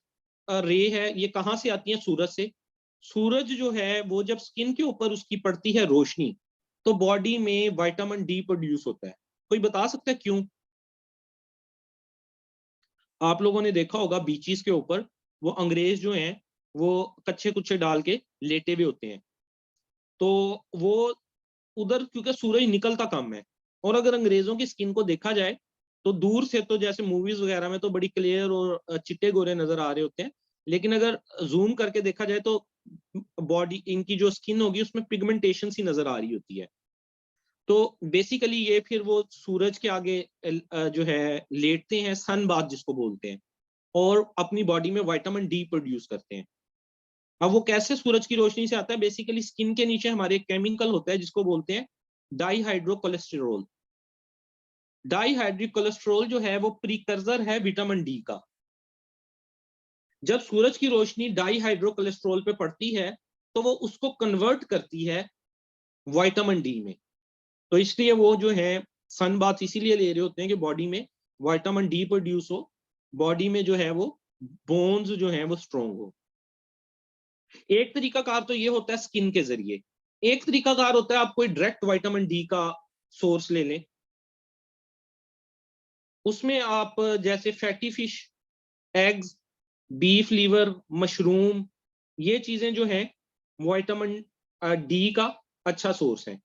रे है, ये कहाँ से आती है, सूरज से। सूरज जो है वो जब स्किन के ऊपर उसकी पड़ती है रोशनी, तो बॉडी में विटामिन डी प्रोड्यूस होता है। कोई बता सकता है क्यों? आप लोगों ने देखा होगा बीचीज के ऊपर वो अंग्रेज जो हैं वो कच्चे कुच्चे डाल के लेटे हुए होते हैं। तो वो उधर क्योंकि सूरज निकलता कम है, और अगर अंग्रेजों की स्किन को देखा जाए तो दूर से तो जैसे मूवीज वगैरह में तो बड़ी क्लियर और चिट्टे गोरे नजर आ रहे होते हैं, लेकिन अगर जूम करके देखा जाए तो बॉडी, इनकी जो स्किन होगी उसमें पिगमेंटेशन सी नजर आ रही होती है। तो बेसिकली ये फिर वो सूरज के आगे जो है लेटते हैं, सन बाथ जिसको बोलते हैं, और अपनी बॉडी में विटामिन डी प्रोड्यूस करते हैं। अब वो कैसे सूरज की रोशनी से आता है, बेसिकली स्किन के नीचे हमारे एक केमिकल होता है जिसको बोलते हैं डाईहाइड्रो कोलेस्टेरोल। डाईहाइड्रो कोलेस्टेरोल जो है वो प्रीकर्सर है विटामिन डी का। जब सूरज की रोशनी डाईहाइड्रो कोलेस्टेरोल पे पड़ती है तो वो उसको कन्वर्ट करती है विटामिन डी में। तो इसलिए वो जो है सन बाथ इसीलिए ले रहे होते हैं कि बॉडी में विटामिन डी प्रोड्यूस हो, बॉडी में जो है वो बोन्स जो है वो स्ट्रोंग हो। एक तरीकाकार तो ये होता है स्किन के जरिए। एक तरीकाकार होता है आप कोई डायरेक्ट विटामिन डी का सोर्स ले लें। उसमें आप जैसे fatty fish, eggs, beef liver, mushroom, ये चीजें जो हैं विटामिन डी का अच्छा सोर्स है।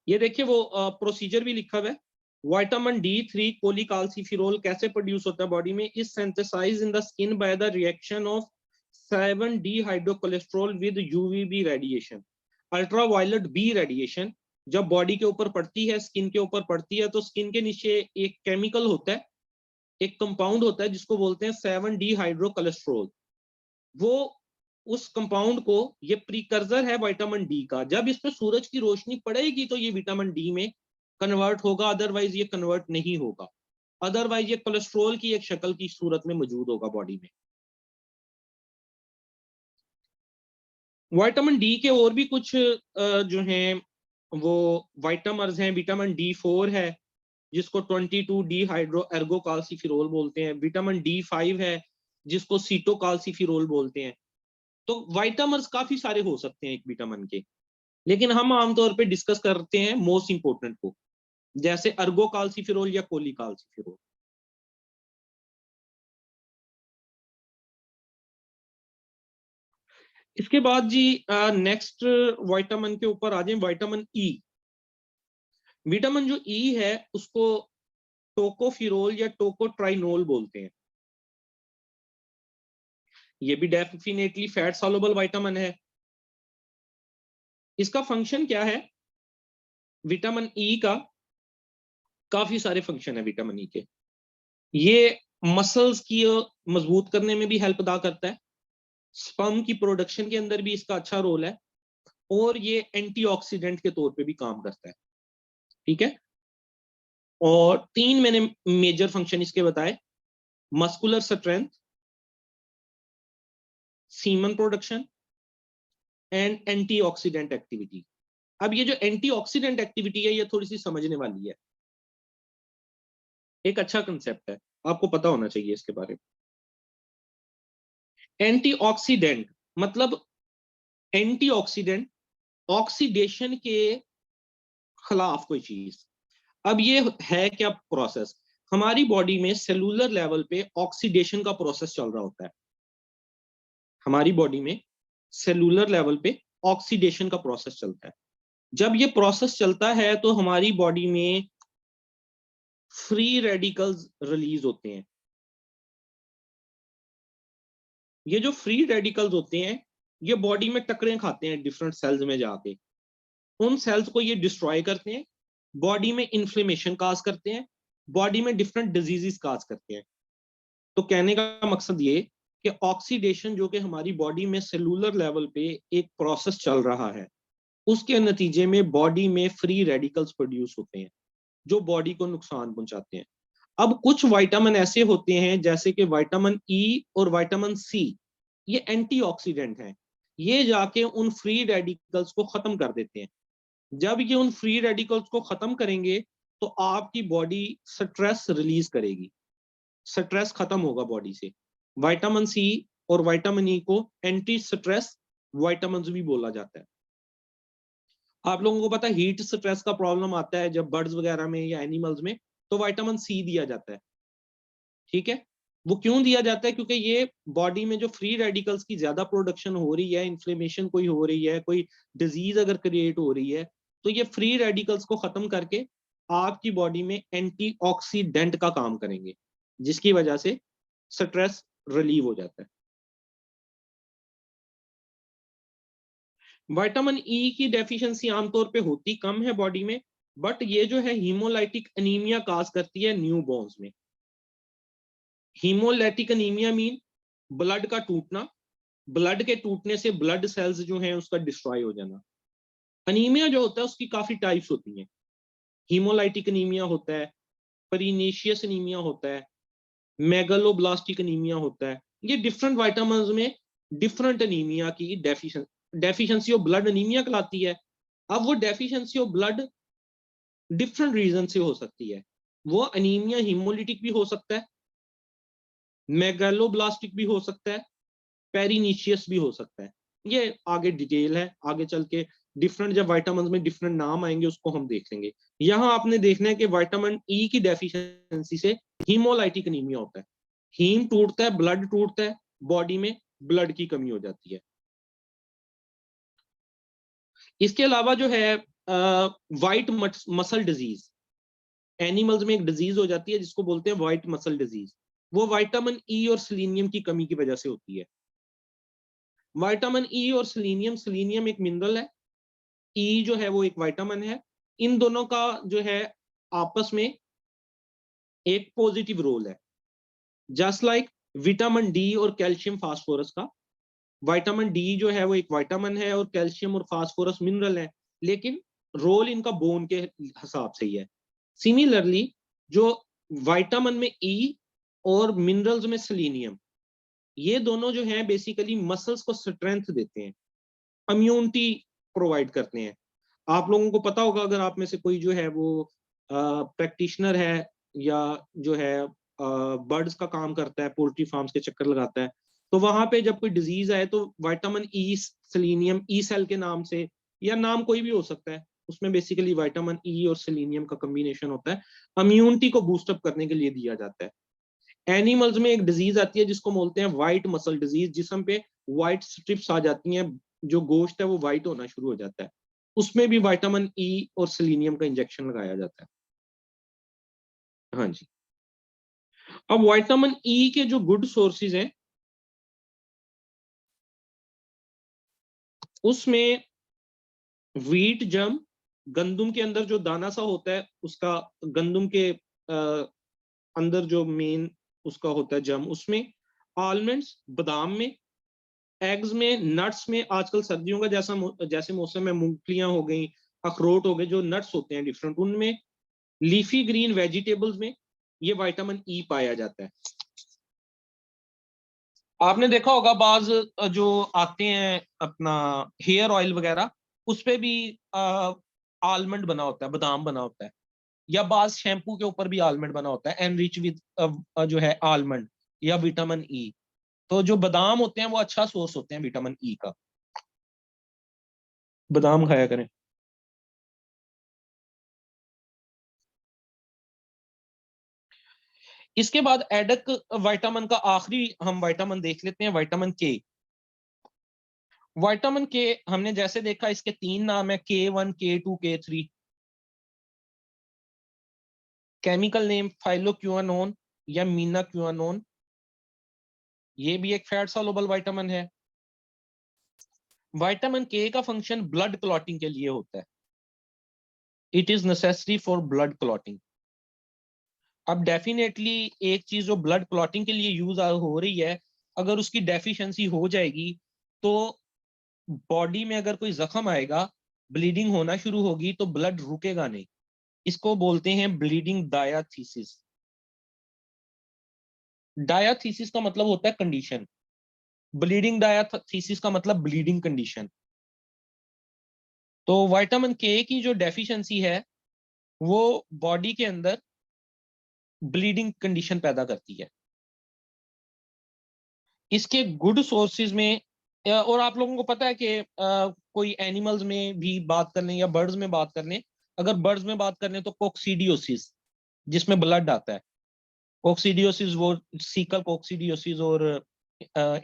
ये देखिए वो प्रोसीजर भी लिखा हुआ है। विटामिन D3 कोलिकाल्सिफेरोल कैसे प्रोड्यूस होता है बॉडी में? Is synthesised in the skin by the reaction of 7D hydrocholesterol with UVB radiation, ultraviolet B radiation. जब बॉडी के ऊपर पड़ती है, स्किन के ऊपर पड़ती है, तो स्किन के नीचे एक केमिकल होता है, एक कंपाउंड होता है जिसको बोलते हैं 7D हाइड्रोकोलेस्ट्रॉल। वो उस कंपाउंड को, ये प्रीकर्सर है विटामिन डी का, जब इस पे सूरज की रोशनी पड़ेगी तो ये विटामिन डी में कन्वर्ट होगा, अदरवाइज ये कन्वर्ट नहीं होगा। अदरवाइज ये कोलेस्ट्रॉल की एक शक्ल की सूरत में मौजूद होगा बॉडी में। विटामिन डी के और भी कुछ जो हैं वो विटामिन्स हैं। विटामिन D4 है जिसको 22D हाइड्रो एर्गोकाल्सिफेरोल बोलते हैं। विटामिन D5 है जिसको सीटोकाल्सिफेरोल बोलते हैं। तो विटामिन्स काफी सारे हो सकते हैं एक विटामिन के, लेकिन हम आमतौर पे डिस्कस करते हैं मोस्ट इंपोर्टेंट को, जैसे अर्गोकाल्सिफेरोल या कोलिकाल्सिफेरोल। इसके बाद जी नेक्स्ट विटामिन के ऊपर आ जाए, विटामिन ई। विटामिन जो ई है उसको टोकोफिरोल या टोकोट्राइनोल बोलते हैं। ये भी डेफिनेटली फैट सॉल्युबल विटामिन है। इसका फंक्शन क्या है? विटामिन ई का काफी सारे फंक्शन है विटामिन ई के। ये मसल्स की मजबूत करने में भी हेल्प अदा करता है, स्पर्म की प्रोडक्शन के अंदर भी इसका अच्छा रोल है, और ये एंटीऑक्सीडेंट के तौर पे भी काम करता है। ठीक है। और 3 मैंने मेजर फंक्शन इसके बताए: muscular strength, semen production and antioxidant activity. अब ये जो एंटीऑक्सीडेंट एक्टिविटी है ये थोड़ी सी समझने वाली है, एक अच्छा कंसेप्ट है, आपको पता होना चाहिए इसके बारे में। एंटीऑक्सीडेंट मतलब एंटीऑक्सीडेंट, ऑक्सीडेशन के खिलाफ कोई चीज। अब ये है क्या प्रोसेस? हमारी बॉडी में सेलुलर लेवल पे ऑक्सीडेशन का प्रोसेस चल रहा होता है। हमारी बॉडी में सेलुलर लेवल पे ऑक्सीडेशन का प्रोसेस चलता है। जब ये प्रोसेस चलता है तो हमारी बॉडी में फ्री रेडिकल्स रिलीज होते हैं। ये जो फ्री रेडिकल्स होते हैं ये बॉडी में टक्करें खाते हैं डिफरेंट सेल्स में जाके, उन सेल्स को ये डिस्ट्रॉय करते हैं, बॉडी में इन्फ्लेमेशन काज करते हैं, बॉडी में डिफरेंट डिजीजेस काज करते हैं। तो कहने का मकसद ये कि ऑक्सीडेशन जो कि हमारी बॉडी में सेलुलर लेवल पे एक प्रोसेस चल रहा है, उसके नतीजे में बॉडी में फ्री रेडिकल्स प्रोड्यूस होते हैं जो बॉडी को नुकसान पहुंचाते हैं। अब कुछ विटामिन ऐसे होते हैं जैसे कि विटामिन ई और विटामिन सी, ये एंटीऑक्सीडेंट हैं। ये जाके उन फ्री रेडिकल्स को खत्म कर देते हैं। जब ये उन फ्री रेडिकल्स को खत्म करेंगे तो आपकी बॉडी स्ट्रेस रिलीज करेगी, स्ट्रेस खत्म होगा बॉडी से। विटामिन सी और विटामिन ई को एंटी स्ट्रेस विटामिन भी बोला जाता है। आप लोगों को पता है हीट स्ट्रेस का प्रॉब्लम आता है जब बर्ड्स वगैरह में या एनिमल्स में, तो विटामिन सी दिया जाता है। ठीक है। वो क्यों दिया जाता है? क्योंकि ये बॉडी में जो फ्री रेडिकल्स की ज्यादा प्रोडक्शन हो रही है, इन्फ्लेमेशन कोई हो रही है, कोई डिजीज अगर क्रिएट हो रही है, तो ये फ्री रेडिकल्स को खत्म करके आपकी बॉडी में एंटीऑक्सीडेंट का काम करेंगे, जिसकी वजह से स्ट्रेस रिलीव हो जाता है। विटामिन ई की डेफिशिएंसी आमतौर पे होती कम है बॉडी में, बट ये जो है हीमोलाइटिक एनीमिया काज करती है न्यू बॉर्न्स में। हीमोलाइटिक एनीमिया मीन ब्लड का टूटना, ब्लड के टूटने से ब्लड सेल्स जो हैं उसका डिस्ट्रॉय हो जाना। अनीमिया जो होता है उसकी काफी टाइप्स होती हैं। हीमोलाइटिक एनीमिया होता है, परिनीशियस एनीमिया होता है, मेगालोब्लास्टिक एनीमिया होता है। ये डिफरेंट विटामिन्स में डिफरेंट एनीमिया की डेफिशिएंसी ऑफ ब्लड एनीमिया कहलाती है। अब वो deficiency of blood different reason से हो सकती है। वो एनीमिया हीमोलिटिक भी हो सकता है, मेगालोब्लास्टिक भी हो सकता है, पेरिनीशियस भी हो सकता है। ये आगे डिटेल है, आगे चल के डिफरेंट जब विटामिन में डिफरेंट नाम आएंगे उसको हम देख लेंगे। यहाँ आपने देखना है कि विटामिन ई की डेफिशिएंसी से हीमोलाइटिक एनीमिया होता है। हीम टूटता है, ब्लड टूटता है, बॉडी में ब्लड की कमी हो जाती है। इसके अलावा जो है वाइट मसल डिजीज, एनिमल्स में एक डिजीज हो जाती है जिसको बोलते हैं वाइट मसल डिजीज। वो विटामिन ई और सेलेनियम की कमी की वजह से होती है। विटामिन ई और सेलेनियम, सेलेनियम एक मिनरल है, ई जो है वो एक विटामिन है। इन दोनों का जो है आपस में एक पॉजिटिव रोल है, जस्ट लाइक विटामिन डी और कैल्शियम फास्फोरस का। विटामिन डी जो है वो एक विटामिन है और कैल्शियम और फास्फोरस मिनरल है, लेकिन रोल इनका बोन के हिसाब से ही है। सिमिलरली जो विटामिन में ई और मिनरल्स में सेलेनियम, ये दोनों जो हैं बेसिकली मसल्स को स्ट्रेंथ देते हैं, इम्यूनिटी प्रोवाइड करते हैं। आप लोगों को पता होगा, अगर आप में से कोई जो है वो प्रैक्टिशनर है या जो है बर्ड्स का काम करता है, पोल्ट्री फार्म्स के चक्कर लगाता है, तो वहां पे जब कोई डिजीज आए तो vitamin E selenium, E cell के नाम से, या नाम कोई भी हो सकता है, उसमें बेसिकली विटामिन ई और सेलेनियम का कॉम्बिनेशन होता है, इम्यूनिटी को बूस्टअप करने के लिए दिया जाता है। एनिमल्स में एक डिजीज आती है जिसको बोलते हैं व्हाइट मसल डिजीज, जिसम पे व्हाइट स्ट्रिप्स आ जाती हैं, जो गोश्त है वो व्हाइट होना शुरू हो जाता है, उसमें भी विटामिन ई और सेलेनियम का इंजेक्शन लगाया जाता है। हाँ जी। अब विटामिन ई के जो गुड सोर्सेज हैं, उसमें व्हीट जम, गंदुम के अंदर जो दाना सा होता है उसका, गंदुम के अंदर जो मेन उसका होता है जम, उसमें आलमंड्स, बादाम में, एग्स में, नट्स में, आजकल सर्दियों का जैसे मौसम में मूंगफलियां हो गई, अखरोट हो गए, जो नट्स होते हैं डिफरेंट, उनमें, लीफी ग्रीन वेजिटेबल्स में ये विटामिन ई पाया जाता है। आपने देखा होगा बाज जो आते हैं अपना हेयर ऑयल वगैरह, उस पे भी आलमंड बना होता है, बादाम बना होता है, या बाज शैम्पू के ऊपर भी आलमंड बना होता है, एनरिच विद जो है आलमंड या विटामिन ई। तो जो बादाम होते हैं वो अच्छा सोर्स होते हैं विटामिन ई का, बादाम खाया करें। इसके बाद एडक विटामिन का आखिरी हम विटामिन देख लेते हैं, विटामिन के। विटामिन के हमने जैसे देखा, इसके 3 नाम है, K1, K2, K3। Chemical name phylloquinone या मीनाक्विनोन, ये भी एक फैट सॉल्युबल विटामिन है। विटामिन के का फंक्शन ब्लड क्लॉटिंग के लिए होता है, it is necessary for blood clotting. अब डेफिनेटली एक चीज जो ब्लड क्लॉटिंग के लिए यूज हो रही है, अगर उसकी डेफिशिएंसी हो जाएगी तो बॉडी में अगर कोई जख्म आएगा, ब्लीडिंग होना शुरू होगी, तो ब्लड रुकेगा नहीं। इसको बोलते हैं ब्लीडिंग डायाथीसिस। डायाथीसिस का मतलब होता है कंडीशन, ब्लीडिंग डायाथीसिस का मतलब ब्लीडिंग कंडीशन। तो विटामिन के की जो डेफिशिएंसी है वो बॉडी के अंदर ब्लीडिंग कंडीशन पैदा करती है। इसके गुड सोर्सेज में, और आप लोगों को पता है कि कोई एनिमल्स में भी बात कर लें या बर्ड्स में बात कर लें, अगर बर्ड्स में बात कर लें तो कोक्सीडियोसिस, जिसमें ब्लड आता है, कोक्सीडियोसिस, वो सीकल कोक्सीडियोसिस और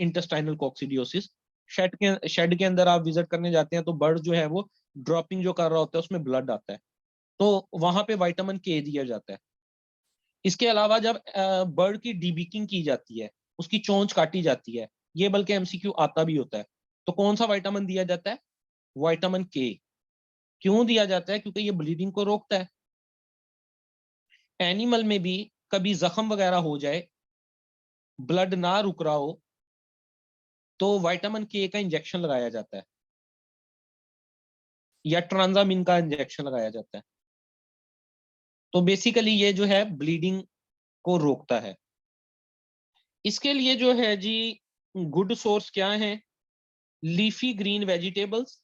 इंटेस्टाइनल कोक्सीडियोसिस। शेड के अंदर आप विजिट करने जाते हैं तो बर्ड जो है वो ड्रॉपिंग जो कर रहा होता है, उसमें ब्लड आता है, तो वहां पे विटामिन के दिया जाता है। इसके अलावा जब बर्ड की डीबिकिंग की जाती है, उसकी चोंच काटी जाती है, ये बल्कि एमसीक्यू आता भी होता है, तो कौन सा विटामिन दिया जाता है? विटामिन के। क्यों दिया जाता है? क्योंकि ये ब्लीडिंग को रोकता है। एनिमल में भी कभी जख्म वगैरह हो जाए, ब्लड ना रुक रहा हो, तो विटामिन के का इंजेक्शन लगाया जाता है, या ट्रांजामिन का इंजेक्शन लगाया जाता है। तो बेसिकली ये जो है ब्लीडिंग को रोकता है। इसके लिए जो है जी गुड सोर्स क्या है? Leafy green vegetables.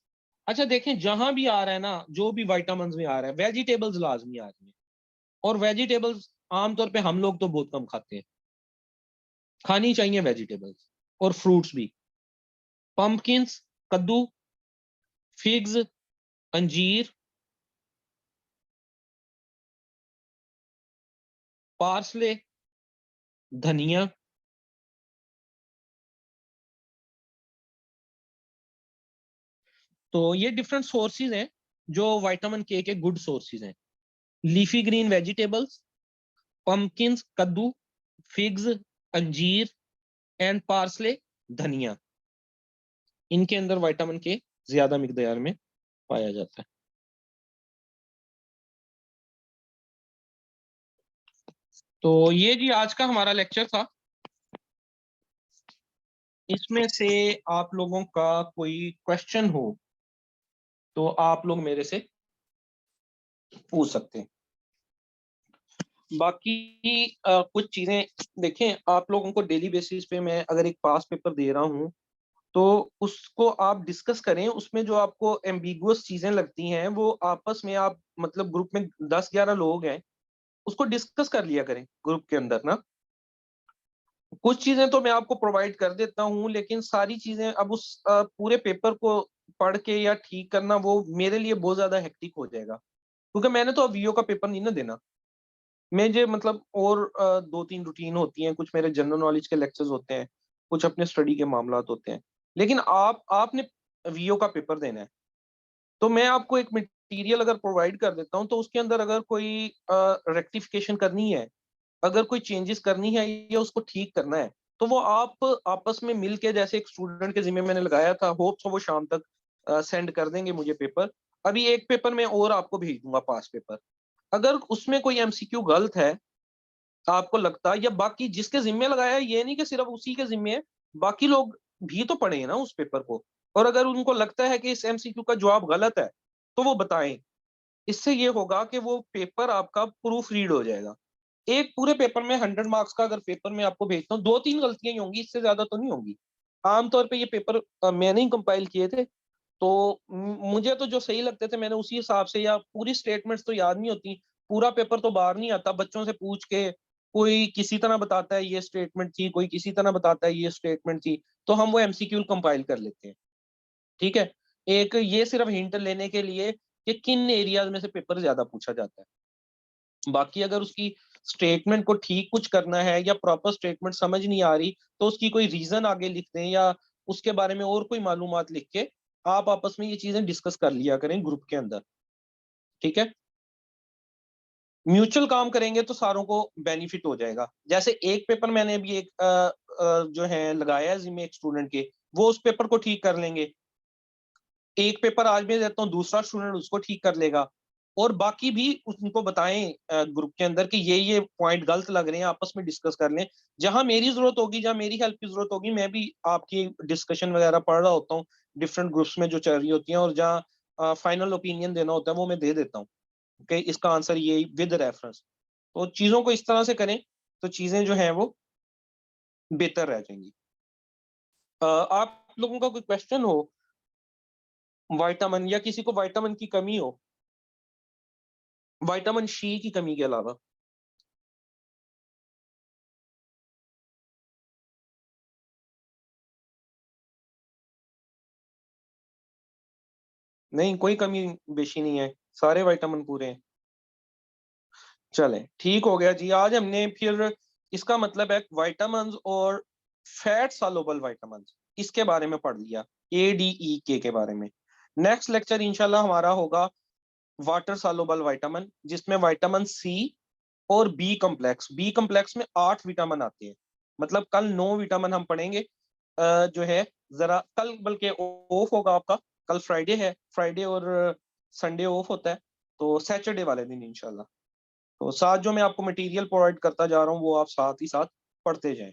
अच्छा देखें, जहां भी आ रहा है ना, जो भी विटामिन में आ रहा है, वेजिटेबल्स लाजमी आ रही है। और वेजिटेबल्स आमतौर पे हम लोग तो बहुत कम खाते हैं, खानी चाहिए वेजिटेबल्स, और फ्रूट्स भी। पंपकिंस, कद्दू, फिग्स, अंजीर, पार्सले, धनिया, तो ये डिफरेंट सोर्सेज हैं जो विटामिन के गुड सोर्सेज हैं। लीफी ग्रीन वेजिटेबल्स, पम्पकिंस कद्दू, फिग्स, अंजीर एंड पार्सले, धनिया, इनके अंदर विटामिन के ज्यादा मिकदार में पाया जाता है। तो ये जी आज का हमारा लेक्चर था। इसमें से आप लोगों का कोई क्वेश्चन हो तो आप लोग मेरे से पूछ सकते हैं। बाकी कुछ चीजें देखें, आप लोगों को डेली बेसिस पे मैं अगर एक पास पेपर दे रहा हूं तो उसको आप डिस्कस करें। उसमें जो आपको एम्बिगुअस चीजें लगती हैं वो आपस में आप मतलब ग्रुप में 10-11 लोग हैं, उसको डिस्कस कर लिया करें ग्रुप के अंदर ना। कुछ चीजें तो मैं आपको प्रोवाइड कर देता हूँ, लेकिन सारी चीजें अब उस पूरे पेपर को पढ़ के या ठीक करना वो मेरे लिए बहुत ज्यादा हेक्टिक हो जाएगा, क्योंकि मैंने तो अब वीओ का पेपर नहीं ना देना। मुझे मतलब और 2-3 रूटीन होती हैं, कुछ मेरे जनरल नॉलेज के लेक्चर्स होते हैं, कुछ अपने स्टडी के मामलात होते हैं, लेकिन आपने वीओ का पेपर देना है। तो मैं आपको एक मटेरियल अगर प्रोवाइड कर देता हूँ तो उसके अंदर अगर कोई रेक्टिफिकेशन करनी है, अगर कोई चेंजेस करनी है या उसको ठीक करना है, तो वो आप आपस में मिलके, जैसे एक स्टूडेंट के जिम्मे मैंने लगाया था, होप सो वो शाम तक सेंड कर देंगे मुझे पेपर। अभी एक पेपर मैं और आपको भेज दूंगा, पास पेपर। अगर उसमें कोई एमसीक्यू गलत है आपको लगता है, या बाकी जिसके जिम्मे लगाया है, ये नहीं कि सिर्फ उसी के जिम्मे है, बाकी लोग भी तो पढ़े ना उस पेपर को, और अगर उनको लगता है कि इस एमसीक्यू का जवाब गलत है तो वो बताएं। इससे ये होगा कि वो पेपर आपका प्रूफ रीड हो जाएगा। एक पूरे पेपर में 100 मार्क्स का अगर पेपर में आपको भेजता हूँ, 2-3 गलतियां ही होंगी, इससे ज्यादा तो नहीं होंगी। आमतौर पे ये पेपर मैंने ही कंपाइल किए थे, तो मुझे तो जो सही लगते थे मैंने उसी हिसाब से, या पूरी स्टेटमेंट्स तो याद नहीं होती, पूरा पेपर तो बाहर नहीं आता, बच्चों से पूछ के कोई किसी तरह बताता है ये स्टेटमेंट थी, कोई किसी तरह बताता है ये स्टेटमेंट थी, तो हम वो एमसीक्यू कंपाइल कर लेते हैं। ठीक है, एक ये सिर्फ हिंट लेने के लिए कि किन एरियाज में से पेपर ज्यादा पूछा जाता है। बाकी अगर उसकी स्टेटमेंट को ठीक कुछ करना है या प्रॉपर स्टेटमेंट समझ नहीं आ रही, तो उसकी कोई रीजन आगे लिख दें या उसके बारे में और कोई मालूमात लिख के आप आपस में ये चीजें डिस्कस कर लिया करें ग्रुप के अंदर। ठीक है, म्यूचुअल काम करेंगे तो सारों को बेनिफिट हो जाएगा। जैसे एक पेपर मैंने अभी एक जो है लगाया है जिम्मे एक स्टूडेंट के, वो उस पेपर को ठीक कर लेंगे। एक पेपर आज मैं देता हूँ, दूसरा स्टूडेंट उसको ठीक कर लेगा, और बाकी भी उनको बताएं ग्रुप के अंदर कि ये पॉइंट गलत लग रहे हैं, आपस में डिस्कस कर लें। जहां मेरी जरूरत होगी, जहां मेरी हेल्प की जरूरत होगी, मैं भी आपकी डिस्कशन वगैरह पढ़ रहा होता हूँ डिफरेंट ग्रुप्स में जो चल रही होती हैं, और जहाँ फाइनल ओपिनियन देना होता है वो मैं दे देता हूँ कि इसका आंसर ये विद रेफरेंस। तो चीजों को इस तरह से करें तो चीजें जो है वो बेहतर रह जाएंगी। आप लोगों का कोई क्वेश्चन हो विटामिन, या किसी को विटामिन की कमी हो, विटामिन सी की कमी के अलावा? नहीं, कोई कमी बेशी नहीं है, सारे विटामिन पूरे हैं। चले, ठीक हो गया जी। आज हमने फिर इसका मतलब है विटामिन और फैट सॉल्युबल विटामिन, इसके बारे में पढ़ लिया, ए डी ई के बारे में। नेक्स्ट लेक्चर इंशाल्लाह हमारा होगा वाटर सॉल्युबल विटामिन, जिसमें विटामिन सी और बी कम्प्लेक्स में 8 विटामिन आते हैं। मतलब कल 9 विटामिन हम पढ़ेंगे। जो है जरा कल बल्कि ऑफ होगा आपका, कल फ्राइडे है, फ्राइडे और संडे ऑफ होता है, तो सैटरडे वाले दिन इंशाल्लाह। तो साथ जो मैं आपको मटेरियल प्रोवाइड करता जा रहा हूँ वो आप साथ ही साथ पढ़ते जाएं।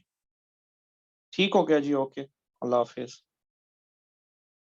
ठीक हो गया जी, ओके, अल्लाह हाफिज।